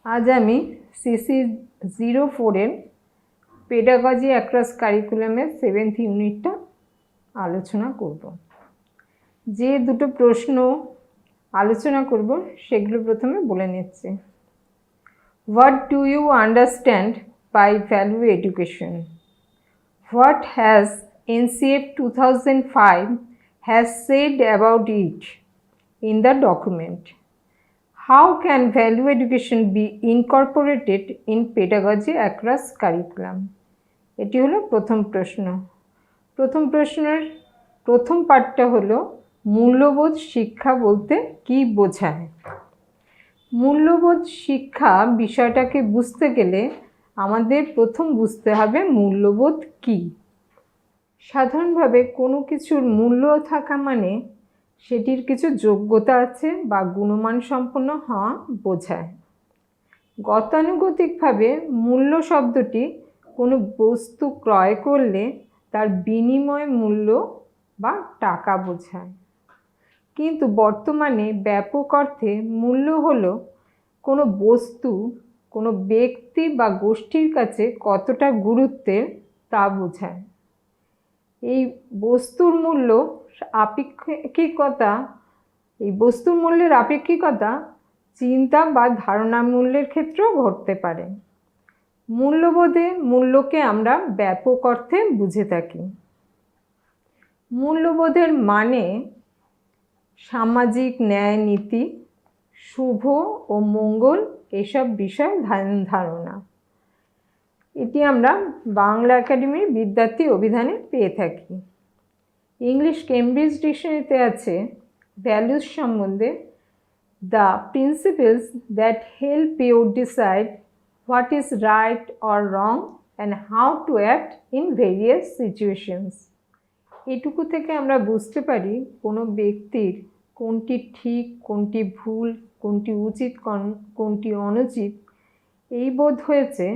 आज আমি CC 04 pedagogy across কারিকুলামের 7th ইউনিটটা আলোচনা করব। যে দুটো প্রশ্ন আলোচনা করব সেগুলো প্রথমে বলে নিচ্ছি। What do you understand by value education? What has NCF 2005 has said about it in the document? How can value education be incorporated in pedagogy across curriculum? এটি হলো প্রথম প্রশ্ন। প্রথম প্রশ্নের প্রথম পার্টটা হলো মূল্যবোধ শিক্ষা বলতে কি বোঝায়। মূল্যবোধ শিক্ষা বিষয়টাকে বুঝতে গেলে আমাদের প্রথম বুঝতে হবে মূল্যবোধ কি। সাধারণভাবে কোনো কিছুর মূল্য থাকা মানে সেটির কিছু যোগ্যতা আছে বা গুণমান সম্পন্ন হওয়া বোঝায়। গতানুগতিকভাবে মূল্য শব্দটি কোনো বস্তু ক্রয় করলে তার বিনিময় মূল্য বা টাকা বোঝায়, কিন্তু বর্তমানে ব্যাপক অর্থে মূল্য হলো কোনো বস্তু কোনো ব্যক্তি বা গোষ্ঠীর কাছে কতটা গুরুত্বের তা বোঝায়। এই বস্তুর মূল্য আপেক্ষিকতা এই বস্তুর মূল্যের আপেক্ষিকতা চিন্তা বা ধারণা মূল্যের ক্ষেত্রেও ঘটতে পারে। মূল্যবোধে মূল্যকে আমরা ব্যাপক অর্থে বুঝে থাকি। মূল্যবোধের মানে সামাজিক ন্যায় নীতি, শুভ ও মঙ্গল এসব বিষয় ধারণা। এটি আমরা বাংলা একাডেমির বিদ্যার্থী অভিধানে পেয়ে থাকি। ইংলিশ কেমব্রিজ ডিকশনারিতে আছে ভ্যালুস সম্বন্ধে the principles that help you decide what is right or wrong and how to act in various situations. এটুকু থেকে আমরা বুঝতে পারি কোনো ব্যক্তির কোনটি ঠিক, কোনটি ভুল, কোনটি উচিত, কোনটি অনুচিত এই বোধ হয়েছে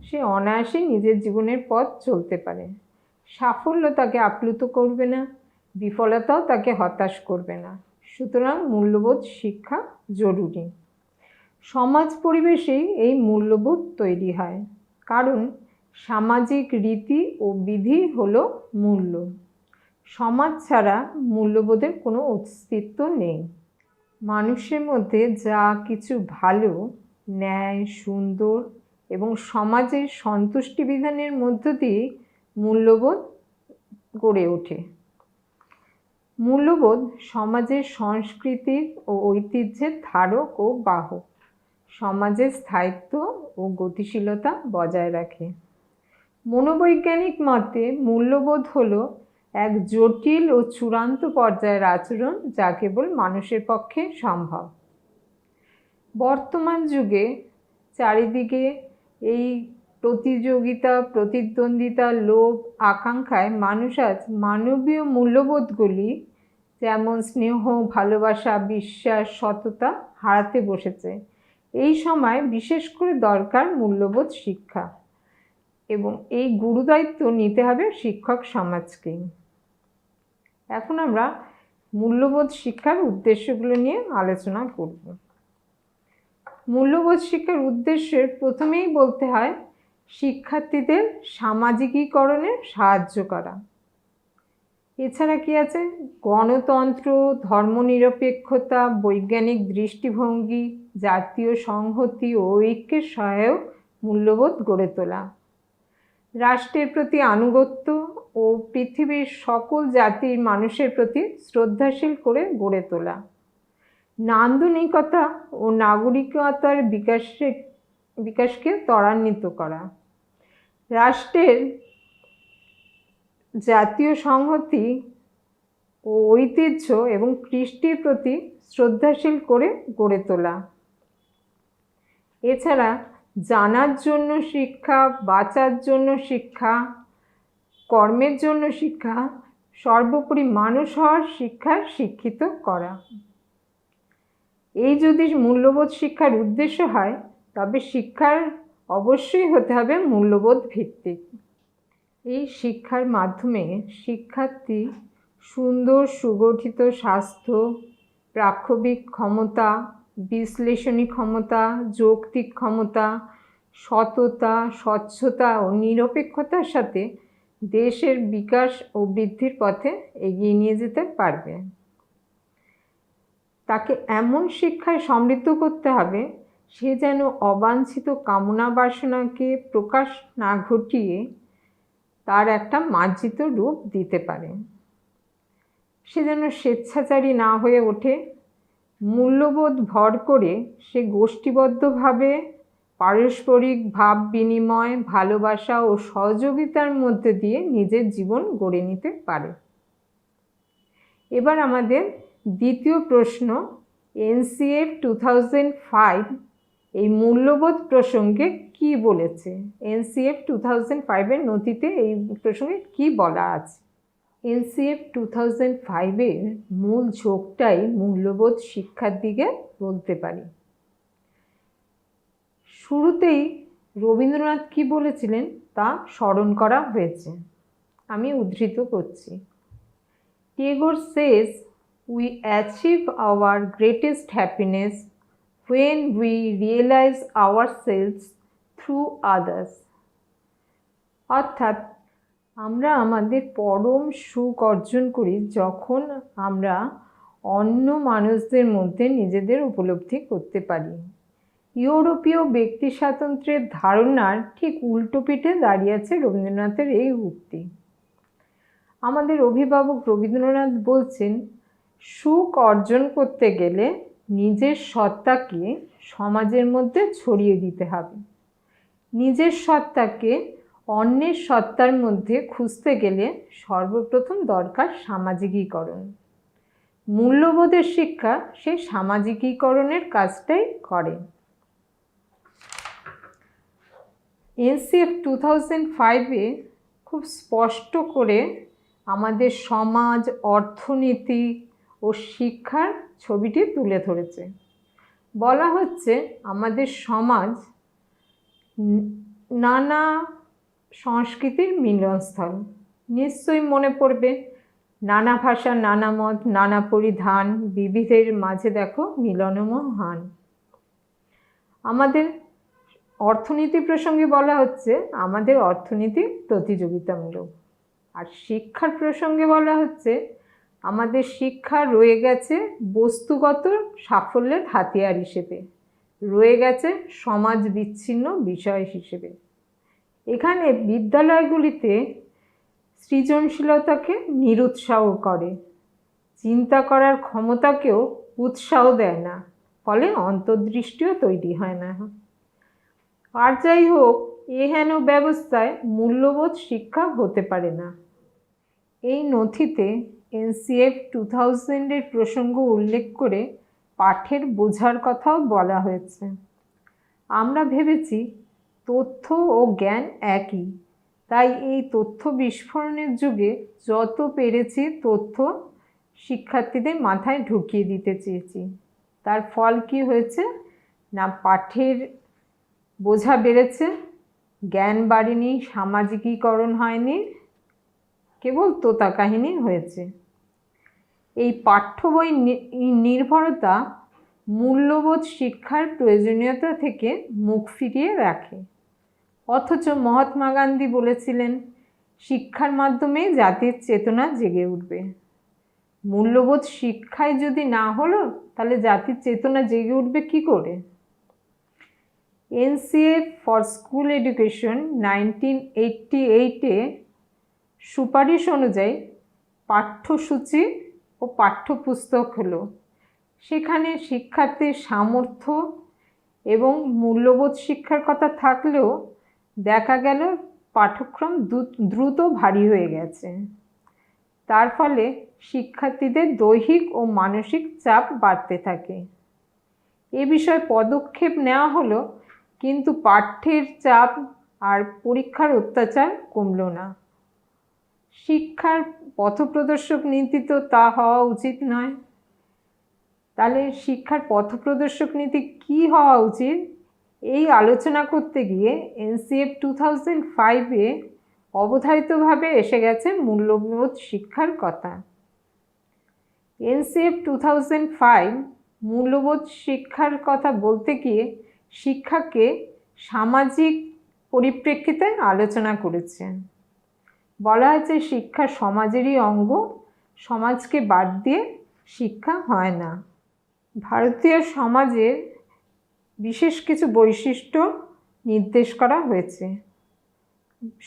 সে অনায়াসেই নিজের জীবনের পথ চলতে পারে। সাফল্য তাকে আপ্লুত করবে না, বিফলতাও তাকে হতাশ করবে না। সুতরাং মূল্যবোধ শিক্ষা জরুরি। সমাজ পরিবেশেই এই মূল্যবোধ তৈরি হয়, কারণ সামাজিক রীতি ও বিধি হলো মূল্য। সমাজ ছাড়া মূল্যবোধের কোনো অস্তিত্ব নেই। মানুষের মধ্যে যা কিছু ভালো, ন্যায়, সুন্দর এবং সমাজের সন্তুষ্টি বিধানের মধ্য দিয়ে মূল্যবোধ গড়ে ওঠে। মূল্যবোধ সমাজের সংস্কৃতির ও ঐতিহ্যের ধারক ও বাহক, সমাজের স্থায়িত্ব ও গতিশীলতা বজায় রাখে। মনোবৈজ্ঞানিক মতে মূল্যবোধ হলো এক জটিল ও চূড়ান্ত পর্যায়ের আচরণ যা কেবল মানুষের পক্ষে সম্ভব। বর্তমান যুগে চারিদিকে এই প্রতিযোগিতা, প্রতিদ্বন্দ্বিতা, লোভ, আকাঙ্ক্ষায় মানুষ আজ মানবীয় মূল্যবোধগুলি যেমন স্নেহ, ভালোবাসা, বিশ্বাস, সততা হারাতে বসেছে। এই সময় বিশেষ করে দরকার মূল্যবোধ শিক্ষা, এবং এই গুরুদায়িত্ব নিতে হবে শিক্ষক সমাজকে। এখন আমরা মূল্যবোধ শিক্ষার উদ্দেশ্যগুলো নিয়ে আলোচনা করব। মূল্যবোধ শিক্ষার উদ্দেশ্যের প্রথমেই বলতে হয় শিক্ষার্থীদের সামাজিকীকরণে সাহায্য করা। এছাড়া কি আছে? গণতন্ত্র, ধর্মনিরপেক্ষতা, বৈজ্ঞানিক দৃষ্টিভঙ্গি, জাতীয় সংহতি ও ঐক্যের সহায়ক মূল্যবোধ গড়ে তোলা। রাষ্ট্রের প্রতি আনুগত্য ও পৃথিবীর সকল জাতির মানুষের প্রতি শ্রদ্ধাশীল করে গড়ে তোলা। নান্দনিকতা ও নাগরিকতার বিকাশকে ত্বরান্বিত করা। রাষ্ট্রের জাতীয় সংহতি ও ঐতিহ্য এবং কৃষ্টির প্রতি শ্রদ্ধাশীল করে গড়ে তোলা। এছাড়া জানার জন্য শিক্ষা, বাঁচার জন্য শিক্ষা, কর্মের জন্য শিক্ষা, সর্বোপরি মানুষ হওয়ার শিক্ষায় শিক্ষিত করা। এই যদি মূল্যবোধ শিক্ষার উদ্দেশ্য হয় তবে শিক্ষার অবশ্যই হতে হবে মূল্যবোধ ভিত্তিক। এই শিক্ষার মাধ্যমে শিক্ষার্থী সুন্দর সুগঠিত স্বাস্থ্য, প্রাক্ষবিক ক্ষমতা, বিশ্লেষণী ক্ষমতা, যৌক্তিক ক্ষমতা, সততা, স্বচ্ছতা ও নিরপেক্ষতার সাথে দেশের বিকাশ ও বৃদ্ধির পথে এগিয়ে নিয়ে যেতে পারবে। তাকে এমন শিক্ষায় সমৃদ্ধ করতে হবে সে যেন অবাঞ্ছিত কামনা বাসনাকে প্রকাশ না ঘটিয়ে তার একটা মার্জিত রূপ দিতে পারে। সে যেন স্বেচ্ছাচারী না হয়ে ওঠে, মূল্যবোধ ভর করে সে গোষ্ঠীবদ্ধভাবে পারস্পরিক ভাব বিনিময়, ভালোবাসা ও সহযোগিতার মধ্যে দিয়ে নিজের জীবন গড়ে নিতে পারে। এবার আমাদের দ্বিতীয় প্রশ্ন, এনসিএফ 2005 এই মূল্যবোধ প্রসঙ্গে কি বলেছে? এনসিএফ 2005-এর নথিতে এই প্রসঙ্গে কি বলা আছে? এনসিএফ 2005-এর মূল ঝোঁকটাই মূল্যবোধ শিক্ষার দিকে বলতে পারি। শুরুতেই রবীন্দ্রনাথ কি বলেছিলেন তা স্মরণ করা হয়েছে, আমি উদ্ধৃত করছি। Tagore says, we achieve our greatest happiness when we realize ourselves through others. অর্থাৎ আমরা আমাদের পরম সুখ অর্জন করি যখন আমরা অন্য মানুষদের মধ্যে নিজেদের উপলব্ধি করতে পারি। ইউরোপীয় ব্যক্তি স্বাতন্ত্র্যের ধারণার ঠিক উল্টো পিঠে দাঁড়িয়ে আছে রবীন্দ্রনাথের এই উক্তি। আমাদের অভিভাবক রবীন্দ্রনাথ বলছেন, সুখ অর্জন করতে গেলে নিজের সত্তাকে সমাজের মধ্যে ছড়িয়ে দিতে হবে। নিজের সত্তাকে অন্যের সত্তার মধ্যে খুঁজতে গেলে সর্বপ্রথম দরকার সামাজিকীকরণ। মূল্যবোধের শিক্ষা সেই সামাজিকীকরণের কাজটাই করে। এনসিএফ 2005-এ খুব স্পষ্ট করে আমাদের সমাজ, অর্থনীতি ও শিক্ষার ছবিটি তুলে ধরেছে। বলা হচ্ছে আমাদের সমাজ নানা সংস্কৃতির মিলনস্থল। নিশ্চয়ই মনে পড়বে, নানা ভাষা, নানা মত, নানা পরিধান, বিবিধের মাঝে দেখো মিলনমহান। আমাদের অর্থনীতি প্রসঙ্গে বলা হচ্ছে আমাদের অর্থনীতি প্রতিযোগিতামূলক। আর শিক্ষার প্রসঙ্গে বলা হচ্ছে আমাদের শিক্ষা রয়ে গেছে বস্তুগত সাফল্যের হাতিয়ার হিসেবে, রয়ে গেছে সমাজ বিচ্ছিন্ন বিষয় হিসেবে। এখানে বিদ্যালয়গুলিতে সৃজনশীলতাকে নিরুৎসাহ করে, চিন্তা করার ক্ষমতাকেও উৎসাহ দেয় না, ফলে অন্তর্দৃষ্টিও তৈরি হয় না। আর যাই হোক, এহেন ব্যবস্থায় মূল্যবোধ শিক্ষা হতে পারে না। এই নথিতে এনসিএফ 2000-এর প্রসঙ্গ উল্লেখ করে পাঠের বোঝার কথাও বলা হয়েছে। আমরা ভেবেছি তথ্য ও জ্ঞান একই, তাই এই তথ্য বিস্ফোরণের যুগে যত পেরেছি তথ্য শিক্ষার্থীদের মাথায় ঢুকিয়ে দিতে চেয়েছি। তার ফল কি হয়েছে না, পাঠের বোঝা বেড়েছে, জ্ঞান বাড়েনি, সামাজিকীকরণ হয়নি, কেবল তোতা কাহিনী হয়েছে। এই পাঠ্য বই নির্ভরতা মূল্যবোধ শিক্ষার প্রয়োজনীয়তা থেকে মুখ ফিরিয়ে রাখে। অথচ মহাত্মা গান্ধী বলেছিলেন, শিক্ষার মাধ্যমে জাতির চেতনা জেগে উঠবে। মূল্যবোধ শিক্ষায় যদি না হলো, তাহলে জাতির চেতনা জেগে উঠবে কি করে? এনসিএফ ফর স্কুল এডুকেশন 1988-এ সুপারিশ অনুযায়ী পাঠ্যসূচি ও পাঠ্যপুস্তক হলো। সেখানে শিক্ষার্থীর সামর্থ্য এবং মূল্যবোধ শিক্ষার কথা থাকলেও দেখা গেল পাঠ্যক্রম দ্রুত ভারী হয়ে গেছে। তার ফলে শিক্ষার্থীদের দৈহিক ও মানসিক চাপ বাড়তে থাকে। এ বিষয়ে পদক্ষেপ নেওয়া হলো, কিন্তু পাঠ্যের চাপ আর পরীক্ষার অত্যাচার কমল না। শিক্ষার পথপ্রদর্শক নীতি তো তা হওয়া উচিত নয়। তাহলে শিক্ষার পথপ্রদর্শক নীতি কি হওয়া উচিত, এই আলোচনা করতে গিয়ে এনসিএফ 2005-এ অবধারিতভাবে এসে গেছে মূল্যবোধ শিক্ষার কথা। এনসিএফ 2005 মূল্যবোধ শিক্ষার কথা বলতে গিয়ে শিক্ষাকে সামাজিক পরিপ্রেক্ষিতে আলোচনা করেছেন। বলা হয়েছে শিক্ষা সমাজেরই অঙ্গ, সমাজকে বাদ দিয়ে শিক্ষা হয় না। ভারতীয় সমাজের বিশেষ কিছু বৈশিষ্ট্য নির্দেশ করা হয়েছে।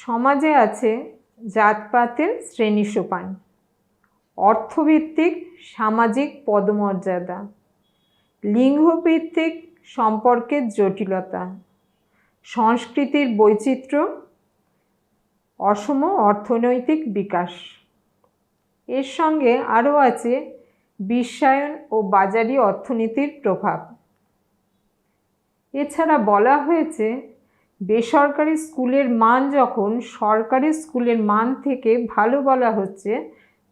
সমাজে আছে জাতপাতের শ্রেণী সোপান, অর্থভিত্তিক সামাজিক পদমর্যাদা, লিঙ্গভিত্তিক সম্পর্কের জটিলতা, সংস্কৃতির বৈচিত্র্য, অসম অর্থনৈতিক বিকাশ। এর সঙ্গে আরও আছে বিশ্বায়ন ও বাজারি অর্থনীতির প্রভাব। এছাড়া বলা হয়েছে বেসরকারি স্কুলের মান যখন সরকারি স্কুলের মান থেকে ভালো বলা হচ্ছে,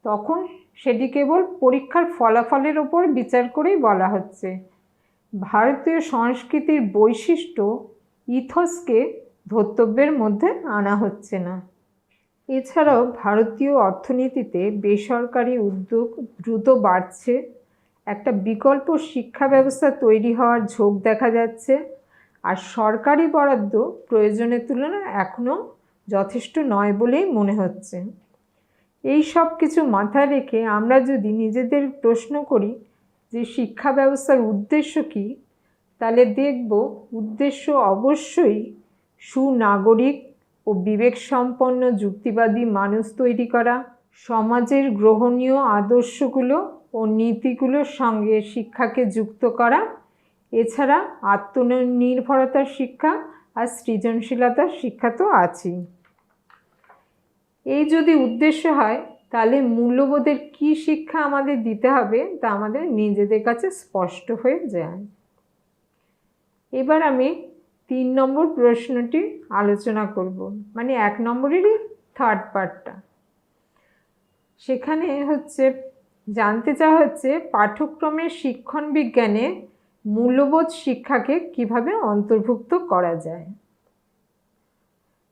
তখন সেটি কেবল পরীক্ষার ফলাফলের ওপর বিচার করেই বলা হচ্ছে। ভারতীয় সংস্কৃতির বৈশিষ্ট্য ইথসকে ধর্তব্যের মধ্যে আনা হচ্ছে না। এছাড়াও ভারতীয় অর্থনীতিতে বেসরকারি উদ্যোগ দ্রুত বাড়ছে, একটা বিকল্প শিক্ষা ব্যবস্থা তৈরি হওয়ার ঝোঁক দেখা যাচ্ছে, আর সরকারি বরাদ্দ প্রয়োজনের তুলনায় এখনও যথেষ্ট নয় বলেই মনে হচ্ছে। এই সব কিছু মাথায় রেখে আমরা যদি নিজেদের প্রশ্ন করি যে শিক্ষা ব্যবস্থার উদ্দেশ্য কী, তাহলে দেখব উদ্দেশ্য অবশ্যই সুনাগরিক ও বিবেকসম্পন্ন যুক্তিবাদী মানুষ তৈরি করা, সমাজের গ্রহণীয় আদর্শগুলো ও নীতিগুলোর সঙ্গে শিক্ষাকে যুক্ত করা, এছাড়া আত্মনির্ভরতার শিক্ষা আর সৃজনশীলতার শিক্ষা তো আছেই। এই যদি উদ্দেশ্য হয়, তাহলে মূল্যবোধের কী শিক্ষা আমাদের দিতে হবে তা আমাদের নিজেদের কাছে স্পষ্ট হয়ে যায়। এবার আমি 3 নম্বর প্রশ্নটি আলোচনা করব, মানে 1 নম্বরেরই থার্ড পার্টটা। সেখানে জানতে চাওয়া হচ্ছে পাঠ্যক্রমের শিক্ষণ বিজ্ঞানে মূল্যবোধ শিক্ষাকে কিভাবে অন্তর্ভুক্ত করা যায়।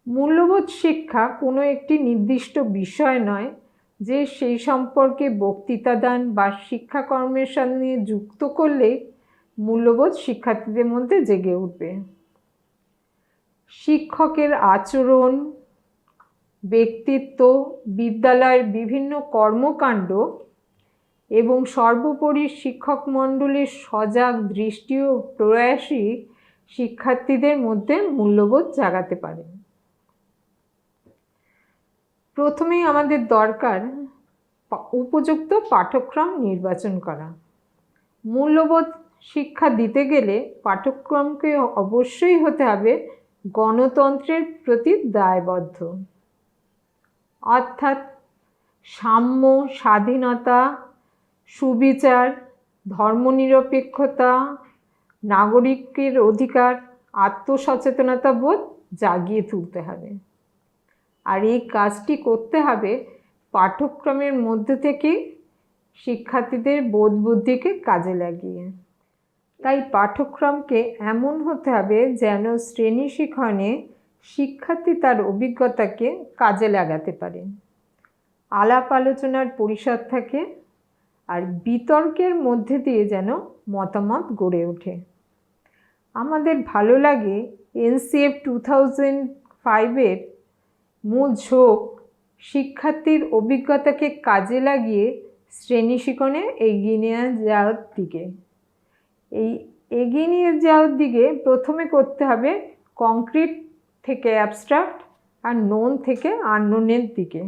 মূল্যবোধ শিক্ষা কোনো একটি নির্দিষ্ট বিষয় নয় যে সেই সম্পর্কে বক্তৃতা দান বা শিক্ষাকর্মের সঙ্গে যুক্ত করলে মূল্যবোধ শিক্ষার্থীদের মধ্যে জেগে উঠবে। শিক্ষকের আচরণ, ব্যক্তিত্ব, বিদ্যালয়ের বিভিন্ন কর্মকাণ্ড এবং সর্বোপরি শিক্ষক মণ্ডলীর সজাগ দৃষ্টি ও প্রয়াসই শিক্ষার্থীদের মধ্যে মূল্যবোধ জাগাতে পারে। প্রথমেই আমাদের দরকার উপযুক্ত পাঠ্যক্রম নির্বাচন করা। মূল্যবোধ শিক্ষা দিতে গেলে পাঠ্যক্রমকে অবশ্যই হতে হবে গণতন্ত্রের প্রতি দায়বদ্ধ, অর্থাৎ সাম্য, স্বাধীনতা, সুবিচার, ধর্মনিরপেক্ষতা, নাগরিকের অধিকার, আত্মসচেতনতা বোধ জাগিয়ে তুলতে হবে। আর এই কাজটি করতে হবে পাঠ্যক্রমের মধ্যে থেকে শিক্ষার্থীদের বোধ বুদ্ধিকে কাজে লাগিয়ে। তাই পাঠ্যক্রমকে এমন হতে হবে যেন শ্রেণী শিক্ষণে শিক্ষার্থী তার অভিজ্ঞতাকে কাজে লাগাতে পারে, আলাপ আলোচনার পরিসর থাকে, আর বিতর্কের মধ্যে দিয়ে যেন মতামত গড়ে ওঠে। আমাদের ভালো লাগে NCF 2005-এর মূল ঝোঁক শিক্ষার্থীর অভিজ্ঞতাকে কাজে লাগিয়ে শ্রেণী শিক্ষণে এগিয়ে নিয়ে যাওয়ার দিকে। এই এগিয়ে নিয়ে যাওয়ার দিকে প্রথমে করতে হবে কংক্রিট থেকে অ্যাবস্ট্রাক্ট আর নোন থেকে আননোনের দিকে।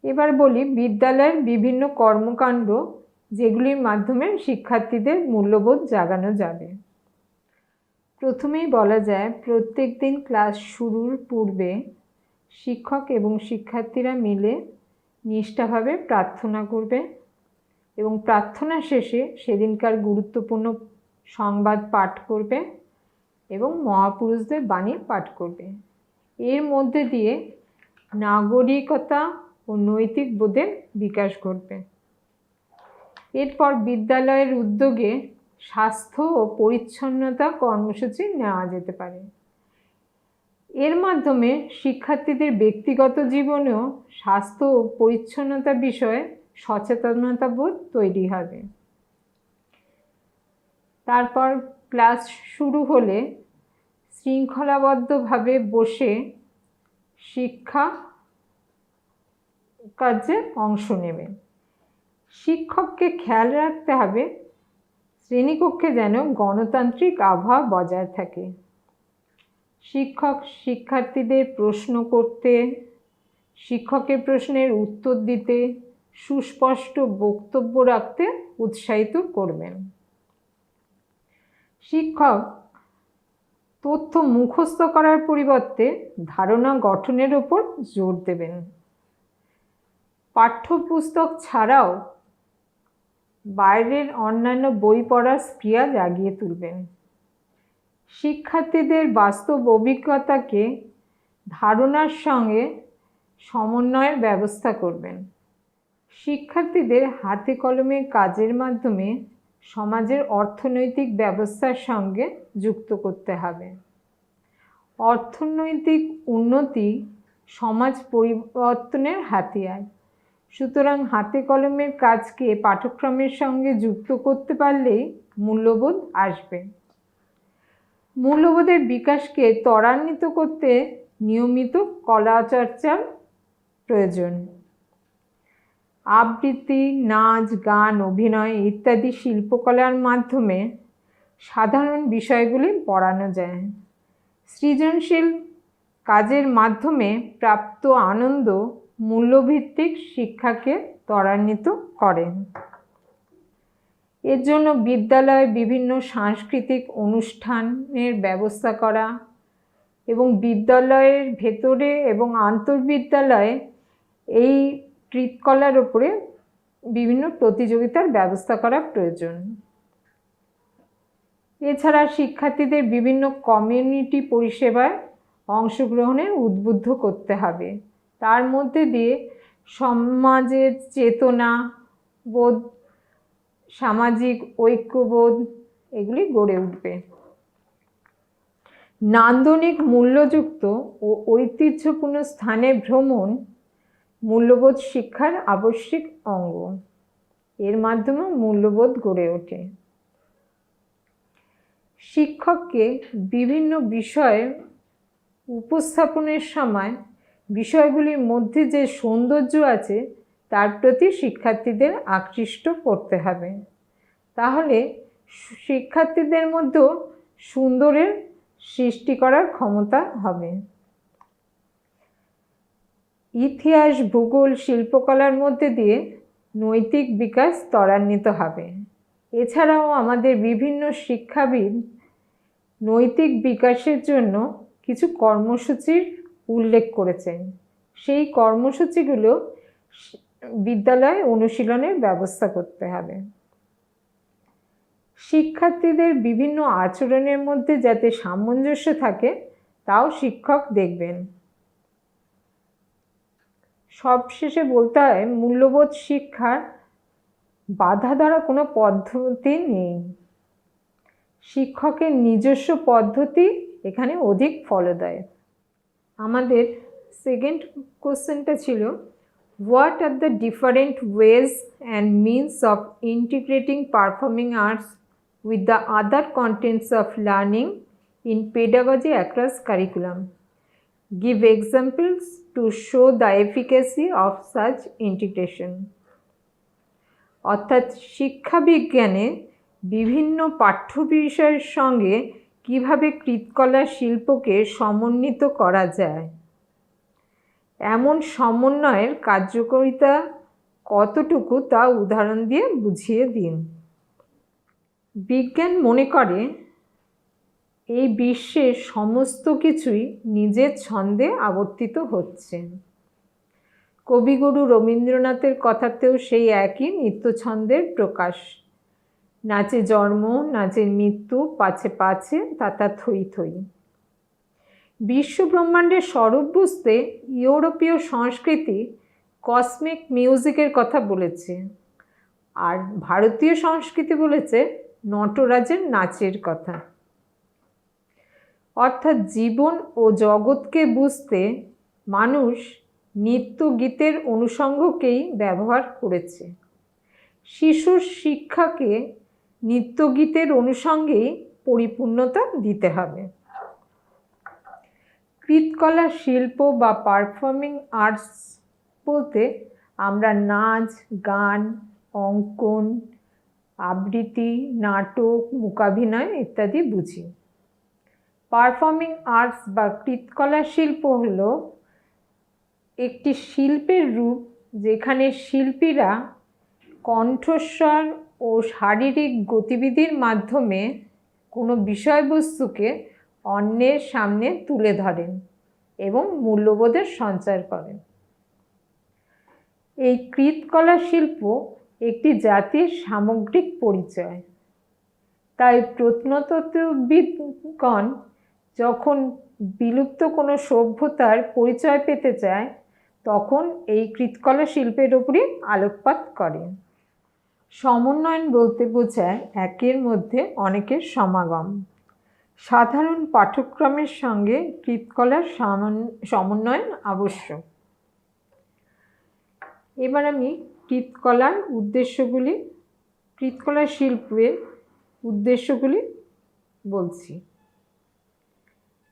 এবার বলি বিদ্যালয়ের বিভিন্ন কর্মকাণ্ড যেগুলির মাধ্যমে শিক্ষার্থীদের মূল্যবোধ জাগানো যাবে। প্রথমেই বলা যায় প্রত্যেক দিন ক্লাস শুরুর পূর্বে শিক্ষক এবং শিক্ষার্থীরা মিলে নিষ্ঠাভাবে প্রার্থনা করবে এবং প্রার্থনা শেষে সেদিনকার গুরুত্বপূর্ণ সংবাদ পাঠ করবে এবং মহাপুরুষদের বাণী পাঠ করবে। এর মধ্যে দিয়ে নাগরিকতা ও নৈতিক বোধের বিকাশ ঘটবে। এরপর বিদ্যালয়ের উদ্যোগে স্বাস্থ্য ও পরিচ্ছন্নতা কর্মসূচি নেওয়া যেতে পারে। এর মাধ্যমে শিক্ষার্থীদের ব্যক্তিগত জীবনেও স্বাস্থ্য ও পরিচ্ছন্নতা বিষয়ে সচেতনতা বোধ তৈরি হবে। তারপর ক্লাস শুরু হলে শৃঙ্খলাবদ্ধভাবে বসে শিক্ষা কার্যে অংশ নেবে। শিক্ষককে খেয়াল রাখতে হবে শ্রেণীকক্ষে যেন গণতান্ত্রিক আবহাওয়া বজায় থাকে। শিক্ষক শিক্ষার্থীদের প্রশ্ন করতে, শিক্ষকের প্রশ্নের উত্তর দিতে, সুস্পষ্ট বক্তব্য রাখতে উৎসাহিত করবেন। শিক্ষক তথ্য মুখস্থ করার পরিবর্তে ধারণা গঠনের ওপর জোর দেবেন। পাঠ্যপুস্তক ছাড়াও বাইরের অন্যান্য বই পড়ার স্পৃহা জাগিয়ে তুলবেন। শিক্ষার্থীদের বাস্তব অভিজ্ঞতাকে ধারণার সঙ্গে সমন্বয়ের ব্যবস্থা করবেন। শিক্ষার্থীদের হাতে কলমে কাজের মাধ্যমে সমাজের অর্থনৈতিক ব্যবস্থার সঙ্গে যুক্ত করতে হবে। অর্থনৈতিক উন্নতি সমাজ পরিবর্তনের হাতিয়ার। সুতরাং হাতে কলমের কাজকে পাঠ্যক্রমের সঙ্গে যুক্ত করতে পারলেই মূল্যবোধ আসবে। মূল্যবোধের বিকাশকে ত্বরান্বিত করতে নিয়মিত কলা চর্চার প্রয়োজন। আবৃত্তি, নাচ, গান, অভিনয় ইত্যাদি শিল্পকলার মাধ্যমে সাধারণ বিষয়গুলি পড়ানো যায়। সৃজনশীল কাজের মাধ্যমে প্রাপ্ত আনন্দ মূল্যভিত্তিক শিক্ষাকে ত্বরান্বিত করে। এর জন্য বিদ্যালয়ে বিভিন্ন সাংস্কৃতিক অনুষ্ঠানের ব্যবস্থা করা এবং বিদ্যালয়ের ভেতরে এবং আন্তর্বিদ্যালয়ে এই কৃতকলার উপরে বিভিন্ন প্রতিযোগিতার ব্যবস্থা করা প্রয়োজন। এছাড়া শিক্ষার্থীদের বিভিন্ন কমিউনিটি পরিষেবায় অংশগ্রহণে উদ্বুদ্ধ করতে হবে। তার মধ্যে দিয়ে সমাজের চেতনা বোধ, সামাজিক ঐক্যবোধ এগুলি গড়ে উঠবে। নান্দনিক মূল্যযুক্ত ও ঐতিহ্যপূর্ণ স্থানে ভ্রমণ মূল্যবোধ শিক্ষার আবশ্যিক অঙ্গ। এর মাধ্যমে মূল্যবোধ গড়ে ওঠে। শিক্ষককে বিভিন্ন বিষয় উপস্থাপনের সময় বিষয়গুলির মধ্যে যে সৌন্দর্য আছে তার প্রতি শিক্ষার্থীদের আকৃষ্ট করতে হবে। তাহলে শিক্ষার্থীদের মধ্যেও সুন্দরের সৃষ্টি করার ক্ষমতা হবে। ইতিহাস, ভূগোল, শিল্পকলার মধ্যে দিয়ে নৈতিক বিকাশ ত্বরান্বিত হবে। এছাড়াও আমাদের বিভিন্ন শিক্ষাবিদ নৈতিক বিকাশের জন্য কিছু কর্মসূচির উল্লেখ করেছেন। সেই কর্মসূচিগুলো বিদ্যালয়ে অনুশীলনের ব্যবস্থা করতে হবে। শিক্ষার্থীদের বিভিন্ন আচরণের মধ্যে যাতে সামঞ্জস্য থাকে তাও শিক্ষক দেখবেন। সবশেষে বলতে হয় মূল্যবোধ শিক্ষার বাধা ধরা কোনো পদ্ধতি নেই। শিক্ষকের নিজস্ব পদ্ধতি এখানে অধিক ফলদায়ক। আমাদের সেকেন্ড কোশ্চেনটা ছিল, what are the different ways and means of integrating performing arts with the other contents of learning in pedagogy across curriculum? Give examples to show the efficacy of such integration. অর্থাৎ শিক্ষা বিজ্ঞানে বিভিন্ন পাঠ্য বিষয়ের সঙ্গে কিভাবে কৃতকলা শিল্পকে সমন্বিত করা যায়, এমন সমন্বয়ের কার্যকারিতা কতটুকু তা উদাহরণ দিয়ে বুঝিয়ে দিন। বিজ্ঞান মনে করে এই বিশ্বের সমস্ত কিছুই নিজের ছন্দে আবর্তিত হচ্ছে। কবিগুরু রবীন্দ্রনাথের কথাতেও সেই একই নিত্যছন্দের প্রকাশ। নাচে জন্ম, নাচের মৃত্যু, পাছে পাছে তাতা থই থই। বিশ্বব্রহ্মাণ্ডের স্বরূপ বুঝতে ইউরোপীয় সংস্কৃতি কসমিক মিউজিকের কথা বলেছে, আর ভারতীয় সংস্কৃতি বলেছে নটরাজের নাচের কথা। অর্থাৎ জীবন ও জগৎকে বুঝতে মানুষ নৃত্য গীতের অনুষঙ্গকেই ব্যবহার করেছে। শিশুর শিক্ষাকে নৃত্যগীতের অনুষঙ্গেই পরিপূর্ণতা দিতে হবে। কৃতকলা শিল্প বা পারফর্মিং আর্টস বলতে আমরা নাচ, গান, অঙ্কন, আবৃত্তি, নাটক, মূকাভিনয় ইত্যাদি বুঝি। পারফর্মিং আর্টস বা কৃতকলা শিল্প হলো একটি শিল্পের রূপ যেখানে শিল্পীরা কণ্ঠস্বর ও শারীরিক গতিবিধির মাধ্যমে কোনো বিষয়বস্তুকে অন্যের সামনে তুলে ধরেন এবং মূল্যবোধের সঞ্চার করেন। এই কৃতকলা শিল্প একটি জাতির সামগ্রিক পরিচয়। তাই প্রত্নতত্ত্ববিদগণ যখন বিলুপ্ত কোনো সভ্যতার পরিচয় পেতে চায় তখন এই কৃতকলা শিল্পের উপরই আলোকপাত করেন। সমন্বয়ন বলতে বোঝায় একের মধ্যে অনেকের সমাগম। সাধারণ পাঠ্যক্রমের সঙ্গে কৃতকলার সমন্বয়ন আবশ্যক। এবার আমি কৃতকলা শিল্পের উদ্দেশ্যগুলি বলছি।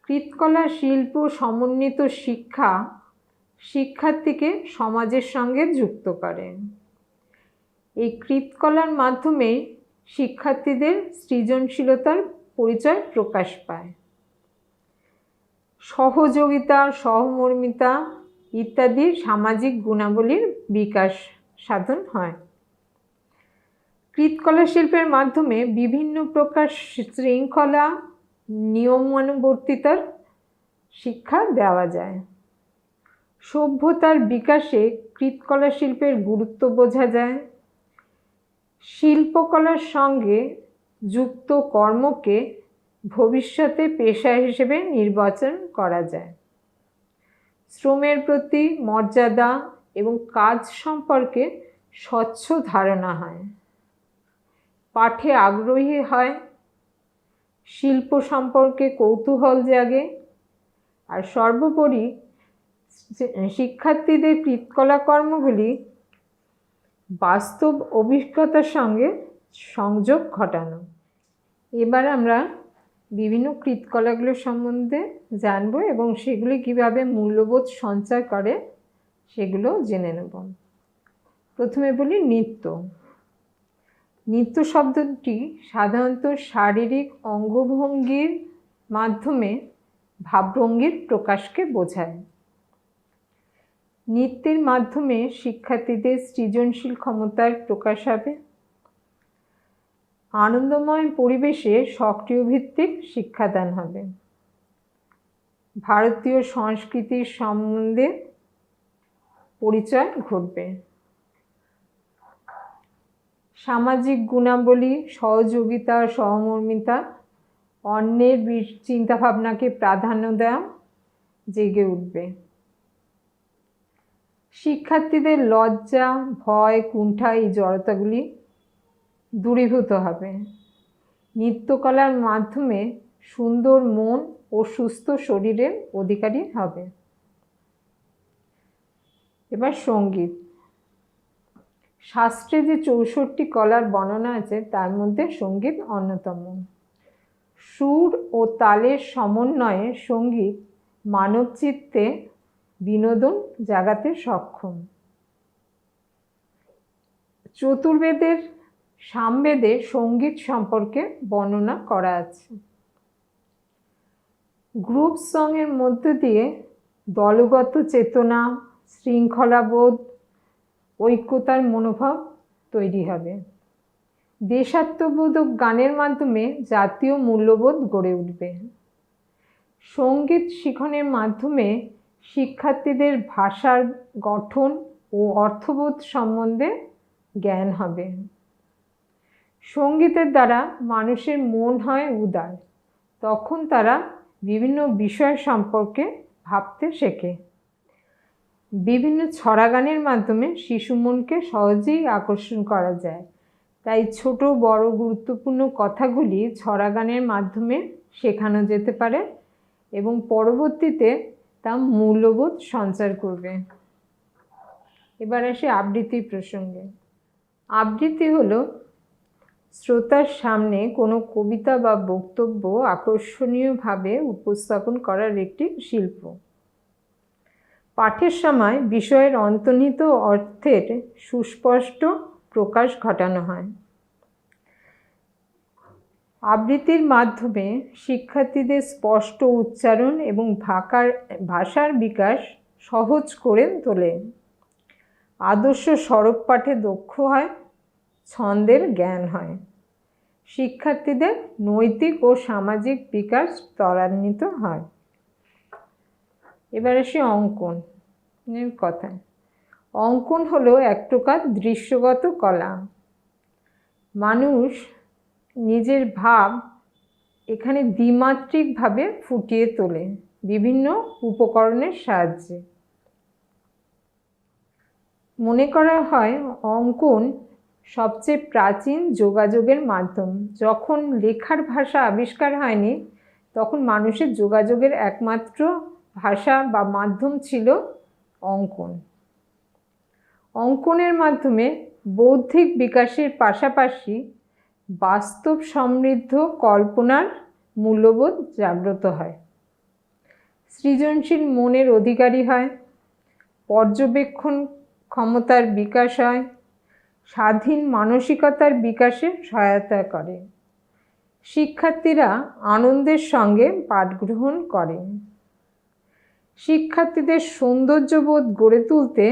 কৃতকলা শিল্প সমন্বিত শিক্ষার্থীকে সমাজের সঙ্গে যুক্ত করে। এই কৃতকলার মাধ্যমে শিক্ষার্থীদের সৃজনশীলতার পরিচয় প্রকাশ পায়। সহযোগিতা, সহমর্মিতা ইত্যাদি সামাজিক গুণাবলীর বিকাশ সাধন হয়। কৃতকলা শিল্পের মাধ্যমে বিভিন্ন প্রকার শৃঙ্খলা, নিয়মানুবর্তিতার শিক্ষা দেওয়া যায়। সভ্যতার বিকাশে কৃতকলা শিল্পের গুরুত্ব বোঝা যায়। শিল্পকলার সঙ্গে যুক্ত কর্মকে ভবিষ্যতে পেশা হিসেবে নির্বাচন করা যায়। শ্রমের প্রতি মর্যাদা এবং কাজ সম্পর্কে স্বচ্ছ ধারণা হয়। পাঠে আগ্রহী হয়, শিল্প সম্পর্কে কৌতূহল জাগে, আর সর্বোপরি শিক্ষার্থীদের কৃতকলা কর্মগুলি বাস্তব অভিজ্ঞতার সঙ্গে সংযোগ ঘটানো। এবার আমরা বিভিন্ন কৃতকলাগুলোর সম্বন্ধে জানব এবং সেগুলি কীভাবে মূল্যবোধ সঞ্চার করে সেগুলো জেনে নেব। প্রথমে বলি নৃত্য। নৃত্য শব্দটি সাধারণত শারীরিক অঙ্গভঙ্গির মাধ্যমে ভাবভঙ্গির প্রকাশকে বোঝায়। নৃত্যের মাধ্যমে শিক্ষার্থীদের সৃজনশীল ক্ষমতার প্রকাশ হবে। আনন্দময় পরিবেশে সক্রিয় ভিত্তিক শিক্ষাদান হবে। ভারতীয় সংস্কৃতির সম্বন্ধে পরিচয় ঘটবে। সামাজিক গুণাবলী, সহযোগিতা, সহমর্মিতা, অন্যের চিন্তাভাবনাকে প্রাধান্য দেওয়া জেগে উঠবে। শিক্ষার্থীদের লজ্জা, ভয়, কুণ্ঠা এই জড়তাগুলি দূরীভূত হবে। নৃত্যকলার মাধ্যমে সুন্দর মন ও সুস্থ শরীরের অধিকারী হবে। এবার সঙ্গীত। শাস্ত্রে যে 64 কলার বর্ণনা আছে তার মধ্যে সঙ্গীত অন্যতম। সুর ও তালের সমন্বয়ে সঙ্গীত মানব চিত্তে বিনোদন জাগাতে সক্ষম। চতুর্বেদের সামবেদে সঙ্গীত সম্পর্কে বর্ণনা করা আছে। গ্রুপ সঙের মধ্য দিয়ে দলগত চেতনা, শৃঙ্খলাবোধ, ঐক্যতার মনোভাব তৈরি হবে। দেশাত্মবোধক গানের মাধ্যমে জাতীয় মূল্যবোধ গড়ে উঠবে। সঙ্গীত শিখনের মাধ্যমে শিক্ষার্থীদের ভাষার গঠন ও অর্থবোধ সম্বন্ধে জ্ঞান হবে। সঙ্গীতের দ্বারা মানুষের মন হয় উদার, তখন তারা বিভিন্ন বিষয় সম্পর্কে ভাবতে শেখে। বিভিন্ন ছড়া গানের মাধ্যমে শিশু মনকে সহজেই আকর্ষণ করা যায়। তাই ছোট বড় গুরুত্বপূর্ণ কথাগুলি ছড়া গানের মাধ্যমে শেখানো যেতে পারে এবং পরবর্তীতে তা মূল্যবোধ সঞ্চার করবে। এবার আসি আবৃত্তি প্রসঙ্গে। আবৃত্তি হলো শ্রোতার সামনে কোনো কবিতা বা বক্তব্য আকর্ষণীয়ভাবে উপস্থাপন করার একটি শিল্প। পাঠের সময় বিষয়ের অন্তর্নিহিত অর্থের সুস্পষ্ট প্রকাশ ঘটানো হয়। আবৃত্তির মাধ্যমে শিক্ষার্থীদের স্পষ্ট উচ্চারণ এবং ভাষার বিকাশ সহজ করে তোলে। আদর্শ সড়ক পাঠে দক্ষ হয়, ছন্দের জ্ঞান হয়, শিক্ষার্থীদের নৈতিক ও সামাজিক বিকাশ ত্বরান্বিত হয়। এবার আসি অঙ্কনের কথায়। অঙ্কন হলো এক প্রকার দৃশ্যগত কলা। মানুষ নিজের ভাব এখানে দ্বিমাত্রিকভাবে ফুটিয়ে তোলে বিভিন্ন উপকরণের সাহায্যে। মনে করা হয় অঙ্কন সবচেয়ে প্রাচীন যোগাযোগের মাধ্যম। যখন লেখার ভাষা আবিষ্কার হয়নি, তখন মানুষের যোগাযোগের একমাত্র ভাষা বা মাধ্যম ছিল অঙ্কন। অঙ্কনের মাধ্যমে বৌদ্ধিক বিকাশের পাশাপাশি বাস্তব সমৃদ্ধ কল্পনার মূল্যবোধ জাগ্রত হয়, সৃজনশীল মনের অধিকারী হয়, পর্যবেক্ষণ ক্ষমতার বিকাশ হয়, স্বাধীন মানসিকতার বিকাশে সহায়তা করে। শিক্ষার্থীরা আনন্দের সঙ্গে পাঠ গ্রহণ করে। শিক্ষার্থীদের সৌন্দর্যবোধ গড়ে তুলতে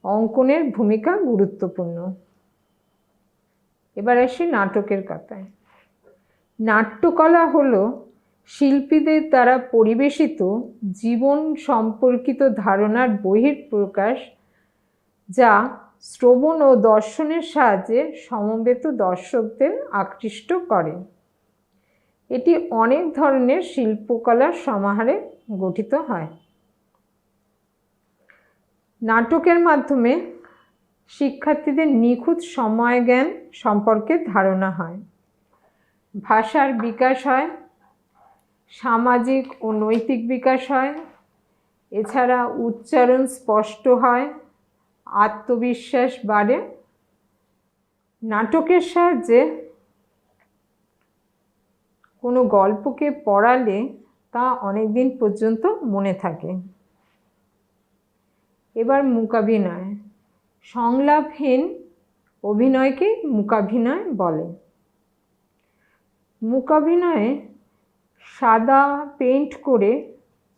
অঙ্কনের ভূমিকা গুরুত্বপূর্ণ। এবার আসি নাটকের কথায়। নাট্যকলা হলো শিল্পীদের দ্বারা পরিবেশিত জীবন সম্পর্কিত ধারণার বহিঃপ্রকাশ, যা শ্রবণ ও দর্শনের সাহায্যে সমবেত দর্শকদের আকৃষ্ট করে। এটি অনেক ধরনের শিল্পকলার সমাহারে গঠিত হয়। নাটকের মাধ্যমে শিক্ষার্থীদের নিখুঁত সময় জ্ঞান সম্পর্কে ধারণা হয়, ভাষার বিকাশ হয়, সামাজিক ও নৈতিক বিকাশ হয়, এছাড়া উচ্চারণ স্পষ্ট হয়, আত্মবিশ্বাস বাড়ে। নাটকের সাহায্যে কোনো গল্পকে পড়ালে তা অনেক দিন পর্যন্ত মনে থাকে। এবার মূকাভিনয়। সংলাপহীন অভিনয়কে মূকাভিনয় বলে। মূকাভিনয়ে সাদা পেইন্ট করে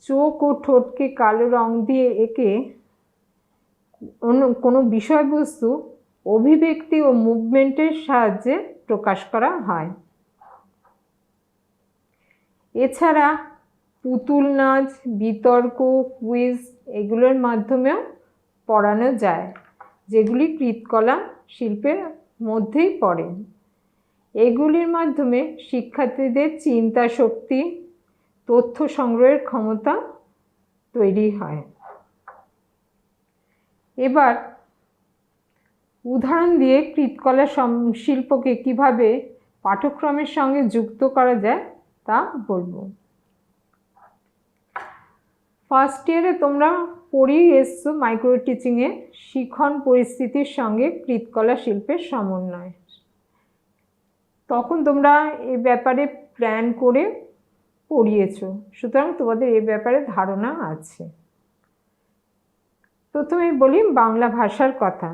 চোখ ও ঠোঁটকে কালো রং দিয়ে এঁকে কোনো বিষয়বস্তু অভিব্যক্তি ও মুভমেন্টের সাহায্যে প্রকাশ করা হয়। এছাড়া পুতুল নাচ, বিতর্ক, কুইজ এগুলোর মাধ্যমেও পড়ানো যায়, যেগুলি কৃতকলা শিল্পের মধ্যেই পড়ে। এগুলির মাধ্যমে শিক্ষার্থীদের চিন্তা শক্তি, তথ্য সংগ্রহের ক্ষমতা তৈরি হয়। এবার উদাহরণ দিয়ে কৃতকলা শিল্পকে কিভাবে পাঠ্যক্রমের সঙ্গে যুক্ত করা যায় তা বলবো। ফার্স্ট ইয়ারে তোমরা পড়িয়ে এসছো মাইক্রো টিচিংয়ে শিখন পরিস্থিতির সঙ্গে কৃতকলা শিল্পের সমন্বয়। তখন তোমরা এ ব্যাপারে প্ল্যান করে পড়িয়েছো, সুতরাং তোমাদের এ ব্যাপারে ধারণা আছে। প্রথমে বলি বাংলা ভাষার কথা।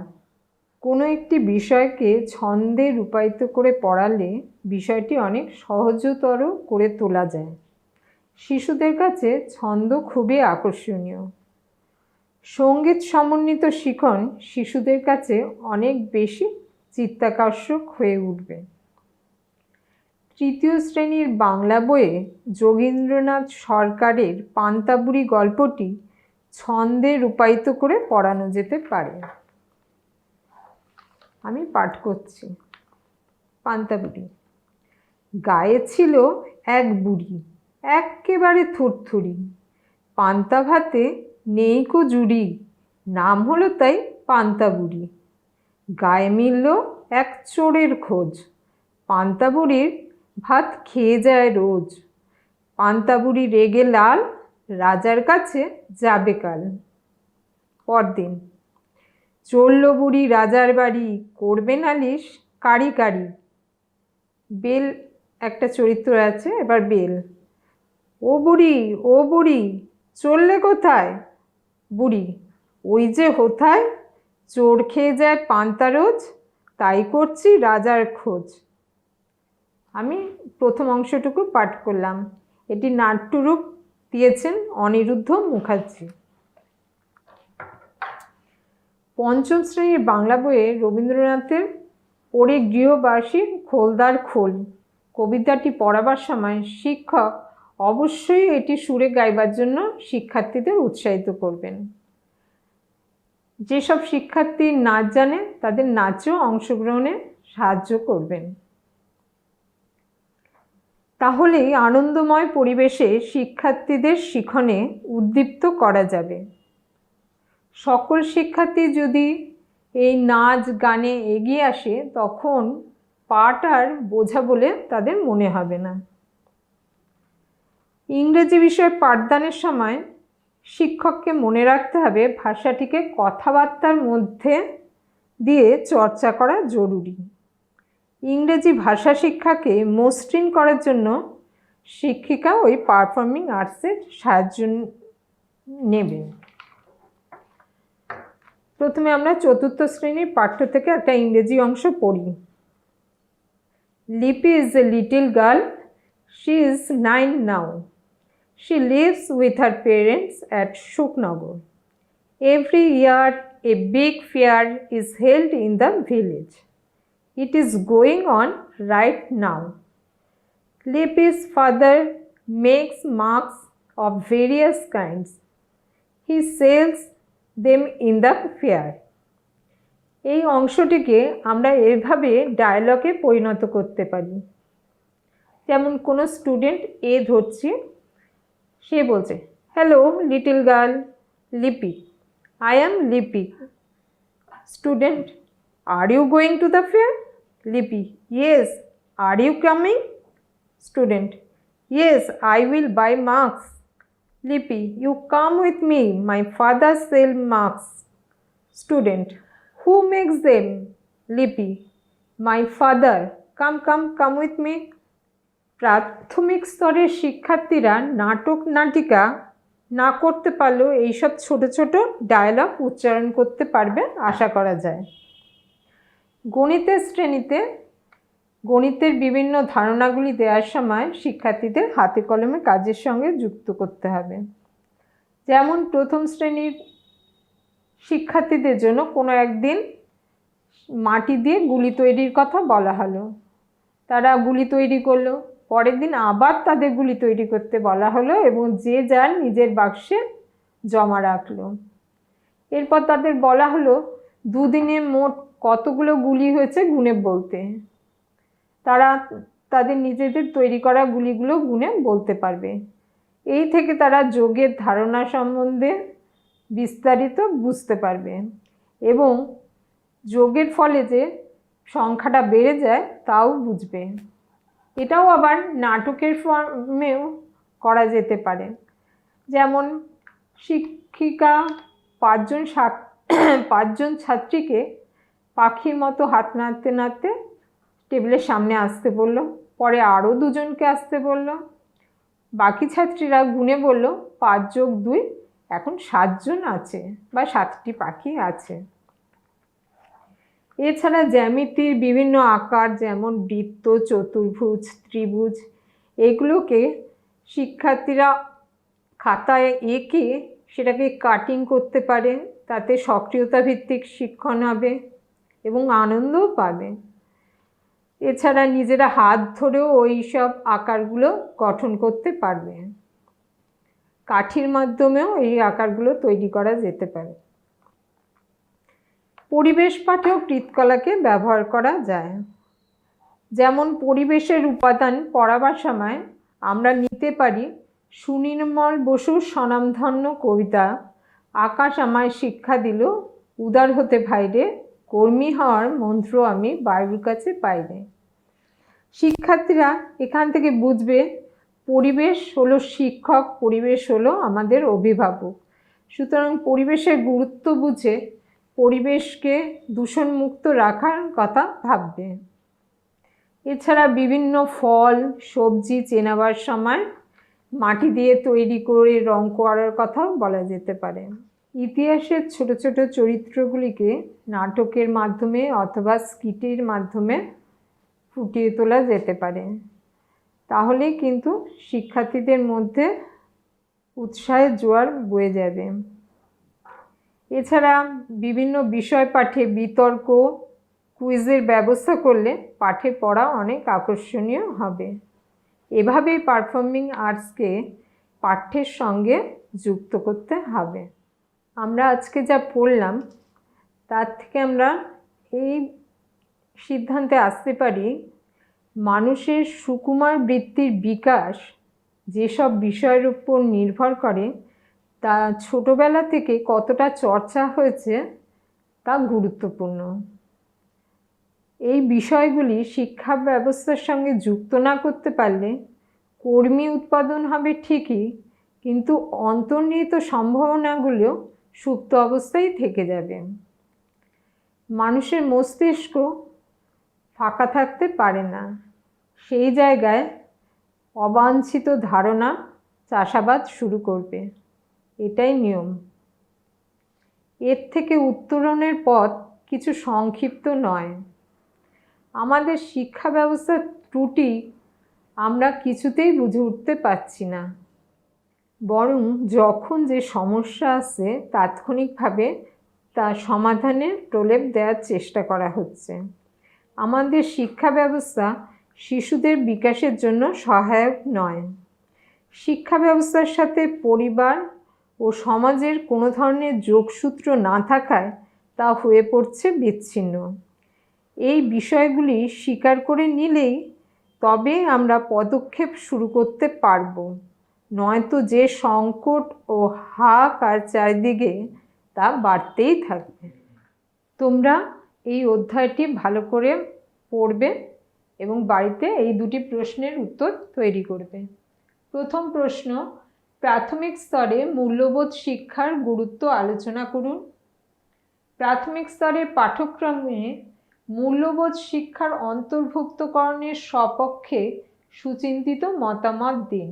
কোনো একটি বিষয়কে ছন্দে রূপায়িত করে পড়ালে বিষয়টি অনেক সহজতর করে তোলা যায়। শিশুদের কাছে ছন্দ খুবই আকর্ষণীয়। সঙ্গীত সমন্বিত শিখন শিশুদের কাছে অনেক বেশি চিত্তাকর্ষক হয়ে উঠবে। তৃতীয় শ্রেণীর বাংলা বইয়ে যোগীন্দ্রনাথ সরকারের পান্তাবুড়ি গল্পটি ছন্দে রূপায়িত করে পড়ানো যেতে পারে। আমি পাঠ করছি। পান্তাবুড়ি। গায়ে ছিল এক বুড়ি, এক্কেবারে থুরথুরি, পান্তা ভাতে নেই কো জুড়ি, নাম হলো তাই পান্তাবুড়ি। গায়ে মিলল এক চোরের খোঁজ, পান্তাবুড়ির ভাত খেয়ে যায় রোজ। পান্তাবুড়ি রেগে লাল, রাজার কাছে যাবে কাল। পরদিন। চলল বুড়ি রাজার বাড়ি, করবে নালিশ কারি কারি। বেল একটা চরিত্র আছে, এবার বেল। ও বুড়ি, ও বুড়ি, চললে কোথায়? বুড়ি, ওই যে হোথায়, চোর খেয়ে যায় পান্তা রোজ, তাই করছি রাজার খোঁজ। আমি প্রথম অংশটুকু পাঠ করলাম। এটি নাট্যরূপ দিয়েছেন অনিরুদ্ধ মুখার্জি। পঞ্চম শ্রেণীর বাংলা বইয়ে রবীন্দ্রনাথের ওরে গৃহবাসীর খোলদার খোল কবিতাটি পড়াবার সময় শিক্ষক অবশ্যই এটি সুরে গাইবার জন্য শিক্ষার্থীদের উৎসাহিত করবেন। যেসব শিক্ষার্থী নাচ জানে তাদের নাচেও অংশগ্রহণে সাহায্য করবেন। তাহলেই আনন্দময় পরিবেশে শিক্ষার্থীদের শিখনে উদ্দীপ্ত করা যাবে। সকল শিক্ষার্থী যদি এই নাচ গানে এগিয়ে আসে তখন পাঠ আর বোঝা বলে তাদের মনে হবে না। ইংরেজি বিষয়ে পাঠদানের সময় শিক্ষককে মনে রাখতে হবে ভাষাটিকে কথাবার্তার মধ্যে দিয়ে চর্চা করা জরুরি। ইংরেজি ভাষা শিক্ষাকে মসৃণ করার জন্য শিক্ষিকা ওই পারফর্মিং আর্টসের সাহায্য নেবেন। প্রথমে আমরা চতুর্থ শ্রেণীর পাঠ্য থেকে একটা ইংরেজি অংশ পড়ি। লিপি is a little girl, she is 9 now. She lives with her parents at Shuknagar. Every year a big fair is held in the village. It is going on right now. Lippy's father makes marks of various kinds. He sells them in the fair. এই অংশটিকে আমরা এভাবে ডায়লগে পরিণত করতে পারি। যেমন কোনো student এ ধরছি, সে বলছে, hello little girl Lipi, I am Lipi. Student, are you going to the fair? Lipi, yes. Are you coming? Student, yes, I will buy masks. Lipi, you come with me, my father sell masks. Student, who makes them? Lipi, my father. Come with me. প্রাথমিক স্তরের শিক্ষার্থীরা নাটক নাটিকা না করতে পারলেও এইসব ছোট ছোট ডায়লগ উচ্চারণ করতে পারবে আশা করা যায়। গণিতের শ্রেণীতে গণিতের বিভিন্ন ধারণাগুলি দেওয়ার সময় শিক্ষার্থীদের হাতে কলমে কাজের সঙ্গে যুক্ত করতে হবে। যেমন প্রথম শ্রেণীর শিক্ষার্থীদের জন্য কোনো একদিন মাটি দিয়ে গুলি তৈরির কথা বলা হলো, তারা গুলি তৈরি করলো। পরের দিন আবার তাদের গুলি তৈরি করতে বলা হলো এবং যে যার নিজের বাক্সে জমা রাখলো। এরপর তাদের বলা হলো দুদিনে মোট কতগুলো গুলি হয়েছে গুনে বলতে। তারা তাদের নিজেদের তৈরি করা গুলিগুলো গুনে বলতে পারবে। এই থেকে তারা যোগের ধারণা সম্বন্ধে বিস্তারিত বুঝতে পারবে এবং যোগের ফলে যে সংখ্যাটা বেড়ে যায় তাও বুঝবে। এটাও আবার নাটকের ফর্মেও করা যেতে পারে। যেমন শিক্ষিকা পাঁচজন ছাত্রীকে পাখির মতো হাত নাড়তে নাড়তে টেবিলের সামনে আসতে বলল, পরে আরও দুজনকে আসতে বলল। বাকি ছাত্রীরা গুনে বলল 5 যোগ 2, এখন 7 জন আছে বা 7টি পাখি আছে। এছাড়া জ্যামিতির বিভিন্ন আকার যেমন বৃত্ত, চতুর্ভুজ, ত্রিভুজ এগুলোকে শিক্ষার্থীরা খাতায় এঁকে সেটাকে কাটিং করতে পারে। তাতে সক্রিয়তা ভিত্তিক শিক্ষণ হবে এবং আনন্দও পাবে। এছাড়া নিজেরা হাত ধরেও ওই সব আকারগুলো গঠন করতে পারবে। কাঠির মাধ্যমেও এই আকারগুলো তৈরি করা যেতে পারে। পরিবেশ পাঠেও কৃতকলাকে ব্যবহার করা যায়। যেমন পরিবেশের উপাদান পড়াবার সময় আমরা নিতে পারি সুনির্মল বসুর স্বনামধন্য কবিতা আকাশ আমায় শিক্ষা দিল, উদার হতে ভাইরে, কর্মী হওয়ার মন্ত্র আমি বায়ুর কাছে পাইরে। শিক্ষার্থীরা এখান থেকে বুঝবে পরিবেশ হলো শিক্ষক, পরিবেশ হলো আমাদের অভিভাবক। সুতরাং পরিবেশের গুরুত্ব বুঝে পরিবেশকে দূষণমুক্ত রাখার কথা ভাববে। এছাড়া বিভিন্ন ফল সবজি চেনাবার সময় মাটি দিয়ে তৈরি করে রং করার কথাও বলা যেতে পারে। ইতিহাসের ছোট ছোট চরিত্রগুলিকে নাটকের মাধ্যমে অথবা স্কিটের মাধ্যমে ফুটিয়ে তোলা যেতে পারে। তাহলে কিন্তু শিক্ষার্থীদের মধ্যে উৎসাহের জোয়ার বয়ে যাবে। এছাড়া বিভিন্ন বিষয় পাঠে বিতর্ক কুইজের ব্যবস্থা করলে পাঠে পড়া অনেক আকর্ষণীয় হবে। এভাবেই পারফর্মিং আর্টসকে পাঠ্যের সঙ্গে যুক্ত করতে হবে। আমরা আজকে যা পড়লাম তার থেকে আমরা এই সিদ্ধান্তে আসতে পারি, মানুষের সুকুমার বৃত্তির বিকাশ যেসব বিষয়ের উপর নির্ভর করে তা ছোটবেলা থেকে কতটা চর্চা হয়েছে তা গুরুত্বপূর্ণ। এই বিষয়গুলি শিক্ষা ব্যবস্থার সঙ্গে যুক্ত না করতে পারলে কর্মী উৎপাদন হবে ঠিকই, কিন্তু অন্তর্নিহিত সম্ভাবনাগুলো সুপ্ত অবস্থায় থেকে যাবে। মানুষের মস্তিষ্ক ফাঁকা থাকতে পারে না, সেই জায়গায় অবাঞ্ছিত ধারণা চাষাবাদ শুরু করবে, এটাই নিয়ম। এর থেকে উত্তরণের পথ কিছু সংক্ষিপ্ত নয়। আমাদের শিক্ষা ব্যবস্থার ত্রুটি আমরা কিছুতেই বুঝে উঠতে পারছি না, বরং যখন যে সমস্যা আসে তাৎক্ষণিকভাবে তা সমাধানের প্রলেপ দেওয়ার চেষ্টা করা হচ্ছে। আমাদের শিক্ষা ব্যবস্থা শিশুদের বিকাশের জন্য সহায়ক নয়। শিক্ষা ব্যবস্থার সাথে পরিবার ও সমাজের কোনো ধরনের যোগসূত্র না থাকায় তা হয়ে পড়ছে বিচ্ছিন্ন। এই বিষয়গুলি স্বীকার করে নিলেই তবে আমরা পদক্ষেপ শুরু করতে পারব, নয়তো যে সংকট ও হাহাকার চারিদিকে তা বাড়তেই থাকবে। তোমরা এই অধ্যায়টি ভালো করে পড়বে এবং বাড়িতে এই দুটি প্রশ্নের উত্তর তৈরি করবে। প্রথম প্রশ্ন, প্রাথমিক স্তরে মূল্যবোধ শিক্ষার গুরুত্ব আলোচনা করুন। প্রাথমিক স্তরের পাঠ্যক্রমে মূল্যবোধ শিক্ষার অন্তর্ভুক্তকরণের সপক্ষে সুচিন্তিত মতামত দিন।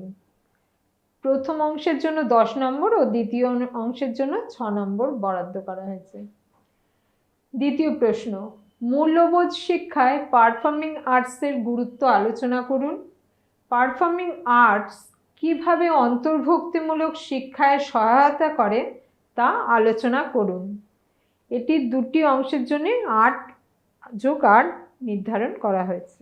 প্রথম অংশের জন্য 10 নম্বর ও দ্বিতীয় অংশের জন্য 6 নম্বর বরাদ্দ করা হয়েছে। দ্বিতীয় প্রশ্ন, মূল্যবোধ শিক্ষায় পারফর্মিং আর্টসের গুরুত্ব আলোচনা করুন। পারফর্মিং আর্টস কিভাবে অন্তর্ভুক্তিমূলক শিক্ষায় সহায়তা করে তা আলোচনা করুন। এটি দুটি অংশের জন্য 8+8 নির্ধারণ করা হয়েছে।